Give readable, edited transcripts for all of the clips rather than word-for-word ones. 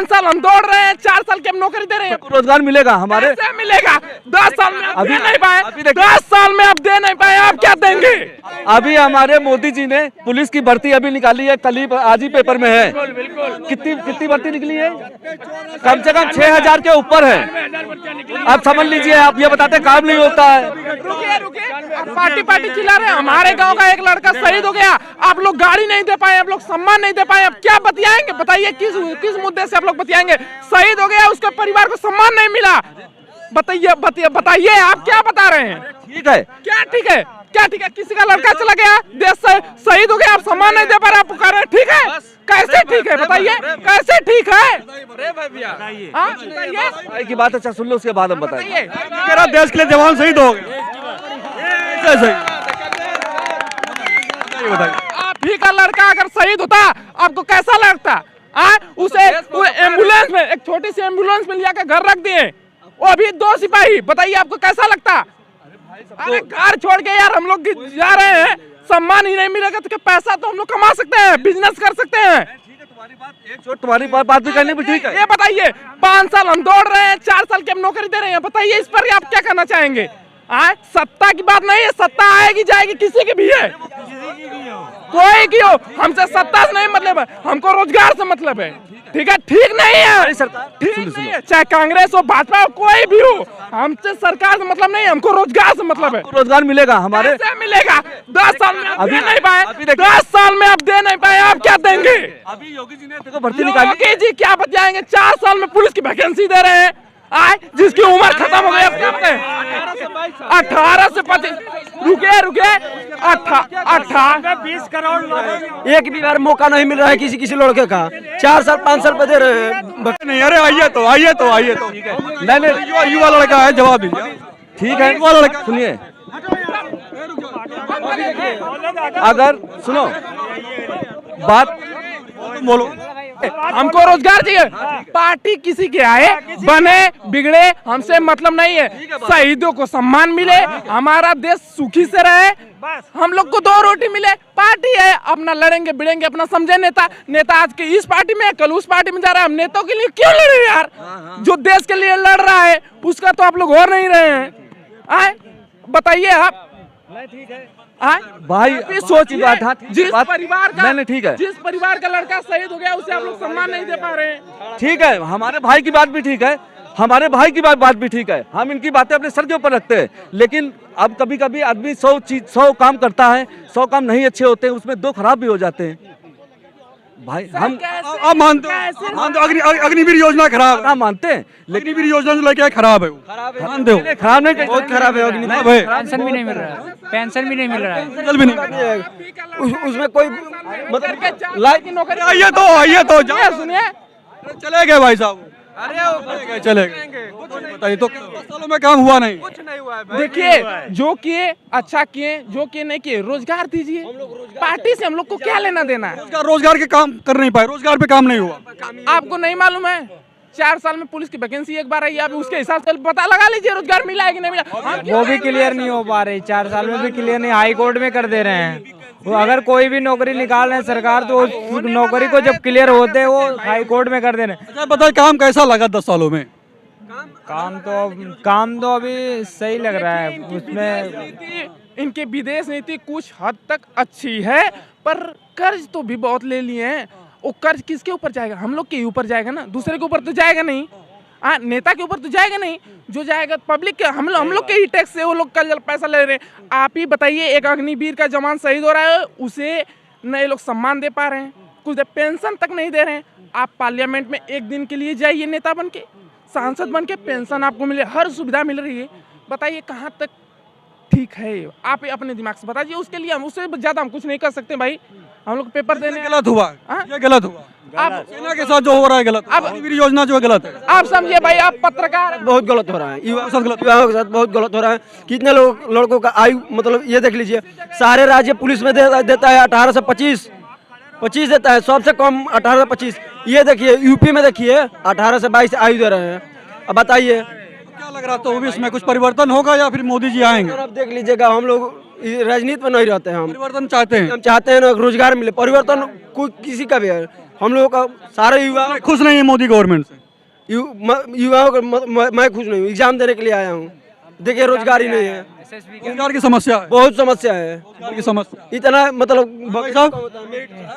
5 साल हम दौड़ रहे हैं, 4 साल की हम नौकरी दे रहे हैं, रोजगार मिलेगा हमारे? कैसे मिलेगा? 10 साल में आप अभी दे नहीं पाए, अभी देखिए। 10 साल में आप दे नहीं पाए, आप क्या देंगे? अभी हमारे मोदी जी ने पुलिस की भर्ती अभी निकाली है, कल ही आज ही पेपर में है। कितनी भर्ती निकली है? कम से कम 6000 के ऊपर है। आप समझ लीजिए, आप ये बताते काम नहीं होता है। रुकिए, आप पार्टी चिल्ला रहे हैं। हमारे गांव का एक लड़का शहीद हो गया, आप लोग गाड़ी नहीं दे पाए, आप लोग सम्मान नहीं दे पाए, अब क्या बतियाएंगे? बताइए किस मुद्दे से आप लोग बतियाएंगे? शहीद हो गया, उसके परिवार को सम्मान नहीं मिला, बताइए आप क्या बता रहे हैं? ठीक है, क्या ठीक है? क्या ठीक है? किसी का लड़का चला गया, देश से शहीद हो गया, आप सम्मान नहीं दे पा रहे, आप पुकार रहे, ठीक है? कैसे ठीक है? बताइए कैसे ठीक है? हाँ, बताइए। भाई की बात अच्छा सुन लो, उसके बाद हम बताइए। मेरा देश के लिए जवान शहीद हो गए। आप ही का लड़का अगर शहीद होता, आपको कैसा लगता? उसे एम्बुलेंस में, एक छोटी सी एम्बुलेंस में लिया के घर रख दिए, वो भी 2 सिपाही, बताइए आपको कैसा लगता? अरे घर छोड़ के यार हम लोग जा रहे हैं, सम्मान ही नहीं मिलेगा तो क्या? पैसा तो हम लोग कमा सकते हैं, बिजनेस कर सकते हैं। तुम्हारी बात भी करनी भी ठीक है। ये बताइए, 5 साल हम दौड़ रहे हैं, 4 साल की हम नौकरी दे रहे हैं, बताइए इस पर आप क्या करना चाहेंगे? सत्ता की बात नहीं है, सत्ता आएगी जाएगी, किसी की भी है, कोई की हो, हमसे सत्ता से नहीं मतलब है, हमको रोजगार से मतलब है, ठीक है? ठीक नहीं है सरकार, ठीक नहीं है, चाहे कांग्रेस हो, भाजपा हो, कोई भी हो, हमसे सरकार से मतलब नहीं है, हमको रोजगार से मतलब है। रोजगार मिलेगा हमारे? कैसे मिलेगा? 10 साल में आप अभी दे नहीं पाए, अभी 10 साल में आप दे नहीं पाए, आप क्या देंगे? अभी योगी जी ने देखो भर्ती निकाली। योगी जी क्या बचाएंगे? 4 साल में पुलिस की वैकेंसी दे रहे हैं, जिसकी उम्र खत्म हो गई, 18 से 25, रुके 20 करोड़ एक भी बार मौका नहीं मिल रहा है किसी लड़के का, 4 साल 5 साल पे दे रहे हैं। नहीं, अरे आइए तो नहीं, युवा लड़का है, जवाब दीजिए। ठीक है, युवा लड़का सुनिए, अगर सुनो बात बोलो। हमको रोजगार चाहिए, पार्टी किसी के आए बने बिगड़े हमसे मतलब नहीं है, शहीदों को सम्मान मिले, हमारा देश सुखी से रहे, हम लोग को 2 रोटी मिले, पार्टी है अपना लड़ेंगे बिड़ेंगे, अपना समझे नेता आज के इस पार्टी में कल उस पार्टी में जा रहा है, हम नेताओं के लिए क्यों लड़े यार? जो देश के लिए लड़ रहा है उसका तो आप लोग हो नहीं रहे हैं, बताइए आप। ठीक है भाई, सोच बात, जिस परिवार का नहीं ठीक है, जिस परिवार का लड़का शहीद हो गया उसे आप लोग सम्मान नहीं दे पा रहे हैं, ठीक है, हमारे भाई की बात भी ठीक है, हमारे भाई की बात भी ठीक है, हम इनकी बातें अपने सर के ऊपर रखते हैं, लेकिन अब कभी कभी आदमी 100 काम करता है, 100 काम नहीं अच्छे होते हैं, उसमें 2 खराब भी हो जाते हैं भाई। हम आप मानते हो अग्निवीर योजना खराब है? मानते हैं, लेकिन अग्निवीर योजना जो लेके आए खराब है, मानते हो? खराब नहीं, बहुत खराब है, पेंशन भी नहीं मिल रहा है, पेंशन भी नहीं मिल रहा है, जल भी नहीं, उसमें कोई मतलब लाइक की नौकरी। आइए तो सुनिए, चले गए भाई साहब, चले गए, बताइए तो 10 सालों में काम हुआ नहीं? देखिए जो किए अच्छा किए, जो किए नहीं किए, रोजगार दीजिए, पार्टी से हम लोग को क्या लेना देना है? रोजगार के काम कर नहीं पाए, रोजगार पे काम नहीं हुआ। आपको नहीं मालूम है 4 साल में पुलिस की वैकेंसी एक बार आई, आप उसके हिसाब से पता लगा लीजिए रोजगार मिला है कि नहीं मिला। वो भी क्लियर नहीं हो पा रही, 4 साल में भी क्लियर नहीं, हाई कोर्ट में कर दे रहे हैं। वो अगर कोई भी नौकरी निकाल रहे हैं सरकार, तो उस नौकरी को जब क्लियर होते हैं वो हाई कोर्ट में कर दे रहे हैं। अच्छा बताइए, काम कैसा लगा 10 सालों में? काम तो अभी सही लग रहा है, उसमें इनके विदेश नीति कुछ हद तक अच्छी है, पर कर्ज तो भी बहुत ले लिए हैं, वो कर्ज किसके ऊपर जाएगा? हम लोग के ऊपर जाएगा ना, दूसरे के ऊपर तो जाएगा नहीं, नेता के ऊपर तो जाएगा नहीं, जो जाएगा पब्लिक के, हम लोग के ही टैक्स से वो लोग कल पैसा ले रहे हैं। आप ही बताइए, एक अग्निवीर का जवान शहीद हो रहा है, उसे नए लोग सम्मान दे पा रहे हैं, कुछ पेंशन तक नहीं दे रहे हैं। आप पार्लियामेंट में एक दिन के लिए जाइए, नेता बन के, सांसद बन के, पेंशन आपको मिले, हर सुविधा मिल रही है, बताइए कहाँ तक ठीक है? आप अपने दिमाग से बताइए, उसके लिए हम उससे ज्यादा हम कुछ नहीं कर सकते भाई, हम लोग पेपर देने। गलत हुआ, ये गलत हुआ, आप सेना के साथ जो हो रहा है गलत, अब अग्निवीर योजना जो है गलत है, आप समझिए भाई, आप पत्रकार, बहुत गलत हो रहा है, युवाओं के साथ बहुत गलत हो रहा है। कितने लड़कों का आयु, मतलब ये देख लीजिए, सारे राज्य पुलिस में देता है 18 से 25 देता है, सबसे कम 18 से 25। ये देखिए यूपी में देखिए 18 से 22 आयु दे रहे हैं। अब बताइए क्या लग रहा था, इसमें कुछ परिवर्तन होगा या फिर मोदी जी आएंगे? अब देख लीजिएगा, हम लोग राजनीति में नहीं रहते हैं, हम परिवर्तन चाहते हैं, हम चाहते हैं ना रोजगार मिले, परिवर्तन कोई किसी का भी है, हम लोगों का सारे युवा खुश नहीं है मोदी गवर्नमेंट से? युवाओं का मैं खुश नहीं हूँ। एग्जाम देने के लिए आया हूँ, देखिए रोजगार ही नहीं है, रोजगार की समस्या है, बहुत समस्या है। रोजगार की समस्या इतना मतलब भाई साहब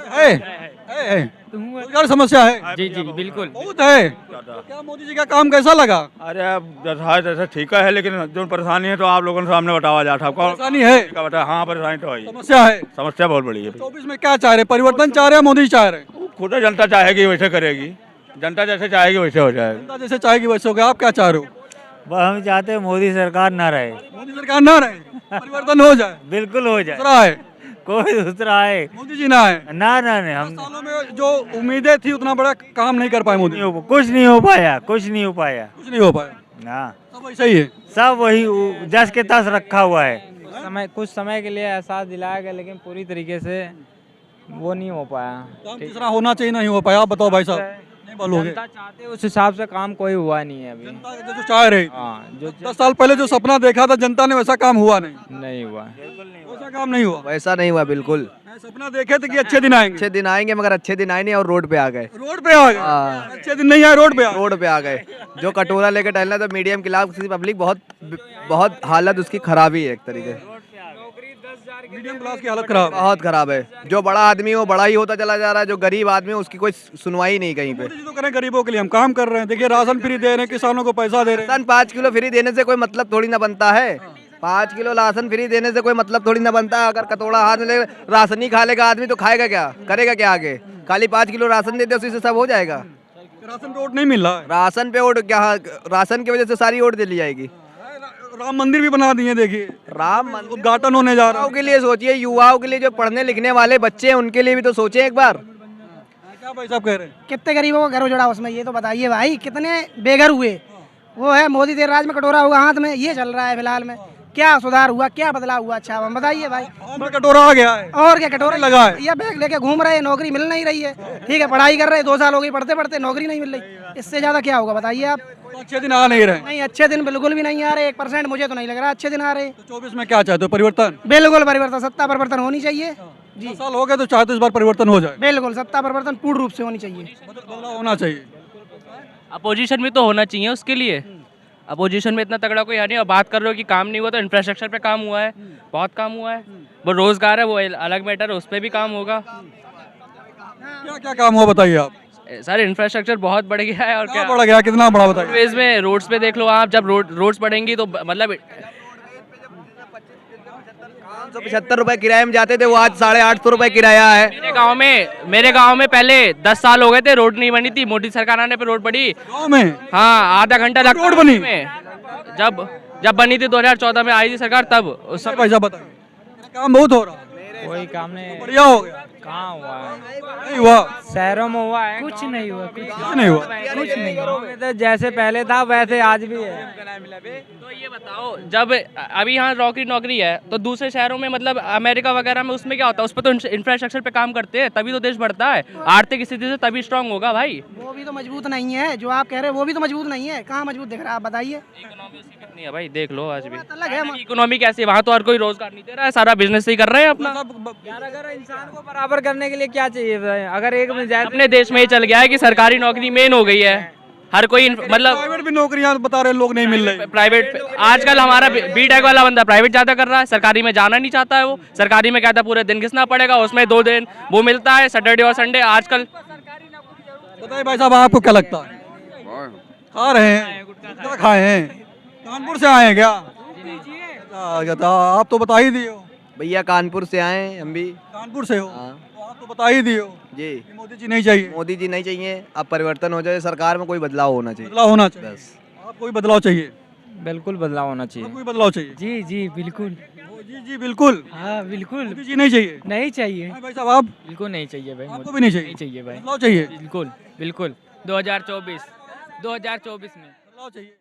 है, रोजगार समस्या है जी जी बिल्कुल। बहुत है। क्या मोदी जी का काम कैसा लगा? अरे अब जैसा ठीक है, लेकिन जो परेशानी है तो आप लोगों के सामने बतावा जाता है। परेशानी है, बता, हाँ परेशानी तो है, समस्या है। समस्या बहुत बड़ी है। 24 में क्या चाह रहे, परिवर्तन चाह रहे हैं, मोदी जी चाह रहे हैं? खुद जनता चाहेगी वैसे करेगी, जनता जैसे चाहेगी वैसे हो जाएगा। जनता जैसे चाहेगी वैसे होगा। आप क्या चाह रहे हो? हम चाहते हैं मोदी सरकार ना रहे, मोदी सरकार ना रहे, परिवर्तन हो जाए, बिल्कुल हो जाए, दूसरा है, कोई दूसरा है मोदी जी ना है। ना ना नहीं, हम सालों में जो उम्मीदें थी उतना बड़ा काम नहीं कर पाए मोदी, कुछ नहीं हो पाया, कुछ नहीं हो पाया कुछ नहीं हो पाया, ना, सब वैसा ही है। सब वही जस के तस रखा हुआ है। कुछ समय के लिए एहसास दिलाया गया, लेकिन पूरी तरीके से वो नहीं हो पाया। काम जिस तरह होना चाहिए नहीं हो पाया। आप बताओ भाई साहब, नहीं बोलोगे? जनता चाहते उस हिसाब से काम कोई हुआ नहीं है अभी। जनता जो चाह रही, हाँ, जो 10 साल पहले जो सपना देखा था जनता ने, वैसा काम हुआ नहीं, नहीं हुआ, वैसा काम नहीं हुआ। वैसा नहीं हुआ बिल्कुल। सपना देखे थे कि अच्छे दिन आएंगे, अच्छे दिन आएंगे, मगर अच्छे दिन आए नहीं और रोड पे आ गए। रोड पे आ गए। अच्छे दिन नहीं आए, रोड पे आ गए। रोड पे आ गए। जो कटोरा लेकर टहलना तो मीडियम क्लास की पब्लिक बहुत बहुत हालत उसकी खराबी है, एक तरीके से मीडियम क्लास की हालत खराब। बहुत खराब है। जो बड़ा आदमी है वो बड़ा ही होता चला जा रहा है, जो गरीब आदमी है उसकी कोई सुनवाई नहीं कहीं पे। मोदी जी तो करें गरीबों के लिए, हम काम कर रहे हैं। देखिए राशन फ्री दे रहे हैं, किसानों को पैसा दे रहे हैं। 5 किलो फ्री देने से कोई मतलब थोड़ी ना बनता है। 5 किलो राशन फ्री देने से कोई मतलब थोड़ी ना बनता है। अगर कटोरा हाथ में ले राशन ही खा लेगा आदमी तो खाएगा क्या, करेगा क्या आगे? खाली 5 किलो राशन दे दे उसी से सब हो जाएगा? राशन पे वोट नहीं मिल रहा है। राशन पे वोट क्या, राशन की वजह से सारी वोट दे ली जाएगी। राम मंदिर भी बना दिए, देखिए राम मंदिर उद्घाटन होने जा रहा युवाओं के लिए सोचिए, युवाओं के लिए, जो पढ़ने लिखने वाले बच्चे हैं उनके लिए भी तो सोचे एक बार। है। क्या भाई साहब कह रहे हैं? कितने गरीबों को घर उजड़ा उसमें, ये तो बताइए भाई। कितने बेघर हुए, वो है मोदी देर राज में कटोरा हुआ हाथ में, ये चल रहा है फिलहाल में। क्या सुधार हुआ, क्या बदलाव हुआ? अच्छा हम बताइए भाई। में कटोरा आ गया है और क्या कटोरा लगा है। ये बैग लेके घूम रहे हैं, नौकरी मिल नहीं रही है। ठीक है, पढ़ाई कर रहे हैं, 2 साल हो गई पढ़ते पढ़ते, नौकरी नहीं मिल रही। इससे ज्यादा क्या होगा बताइए आप? तो अच्छे दिन आ नहीं रहे। नहीं, अच्छे दिन बिल्कुल भी नहीं आ रहे। 1% मुझे तो नहीं लग रहा अच्छे दिन आ रहे। तो 24 में क्या चाहते हो? परिवर्तन? बिल्कुल परिवर्तन, सत्ता परिवर्तन होनी चाहिए जी। 10 साल हो गए तो चाहते हो इस बार परिवर्तन हो जाए? बिल्कुल सत्ता परिवर्तन पूर्ण रूप से होनी चाहिए। बदलाव होना चाहिए। अपोजिशन में तो होना चाहिए उसके लिए। अपोजिशन में इतना तगड़ा कोई है नहीं। और बात कर रहे हो कि काम नहीं हुआ, तो इंफ्रास्ट्रक्चर पे काम हुआ है, बहुत काम हुआ है। वो रोजगार है, वो अलग मैटर है, उस पर भी काम होगा। क्या क्या काम हुआ बताइए आप? सर इंफ्रास्ट्रक्चर बहुत बढ़ गया है। और क्या क्या बढ़ गया, कितना बड़ा बताइए? रोडवेज में, रोड्स पे देख लो आप, जब रोड्स बढ़ेंगी तो मतलब 575 रुपए किराए में जाते थे, वो आज 850 रुपए किराया है। मेरे गांव में पहले 10 साल हो गए थे, रोड नहीं बनी थी। मोदी सरकार आने पे रोड बनी। गाँव में? हाँ, आधा घंटा लगा रोड बनी? जब बनी थी 2014 में आई थी सरकार, तब उस समय भाई साहब बताइए। काम बहुत हो रहा है, कोई काम नहीं, बढ़िया हो गया? कहाँ हुआ है? नहीं हुआ, शहरों में हुआ है, कुछ नहीं हुआ, कुछ नहीं हुआ। कुछ नहीं हुआ। तो जैसे पहले था वैसे आज भी है। तो ये बताओ, जब अभी यहाँ नौकरी है, तो दूसरे शहरों में मतलब अमेरिका वगैरह में उसमें क्या होता है? उस पर तो इंफ्रास्ट्रक्चर पे काम करते हैं, तभी तो देश बढ़ता है। आर्थिक स्थिति से तभी स्ट्रांग होगा भाई। वो भी तो मजबूत नहीं है जो आप कह रहे हैं, वो भी तो मजबूत नहीं है। कहाँ मजबूत दिख रहा है आप बताइए? इकोनॉमी उसकी कितनी है भाई, देख लो आज भी। अलग है। इकोनॉमी कैसी है वहाँ? तो हर कोई रोजगार नहीं दे रहा है, सारा बिजनेस ही कर रहे हैं अपना। यार अगर इंसान को बराबर करने के लिए क्या चाहिए? अगर एक में जाए अपने देश में ये चल गया है कि सरकारी नौकरी मेन हो गई है। हर कोई मतलब प्राइवेट भी नौकरियां बता रहे हैं, लोग नहीं मिल रहे। प्राइवेट, आजकल हमारा बीटेक वाला बंदा प्राइवेट ज्यादा कर रहा है, सरकारी में जाना नहीं चाहता है। वो सरकारी में कहता है पूरे दिन घिसना पड़ेगा, उसमें 2 दिन वो मिलता है, सैटरडे और संडे। आजकल बताइए भाई साहब, आपको क्या लगता है? खा रहे हैं, क्या खाए हैं? कानपुर से आए हैं क्या? आप तो बता ही दिए हो। भैया कानपुर से आए हैं हम भी। कानपुर से हो हाँ। तो आप तो बता ही दिए हो जी। कि मोदी जी नहीं चाहिए। मोदी जी नहीं चाहिए, अब परिवर्तन हो जाए, सरकार में कोई बदलाव होना चाहिए। बदलाव होना चाहिए। बस। आप कोई बदलाव चाहिए? बिल्कुल बदलाव होना चाहिए। कोई बदलाव चाहिए? जी जी बिल्कुल। जी जी बिल्कुल। हाँ बिल्कुल मोदी जी नहीं चाहिए? नहीं चाहिए, हाँ भाई साहब, आप? बिल्कुल नहीं चाहिए भाई। आपको भी नहीं चाहिए? नहीं चाहिए भाई, बदलाव चाहिए? बिल्कुल बिल्कुल। 2024 में बदलाव चाहिए।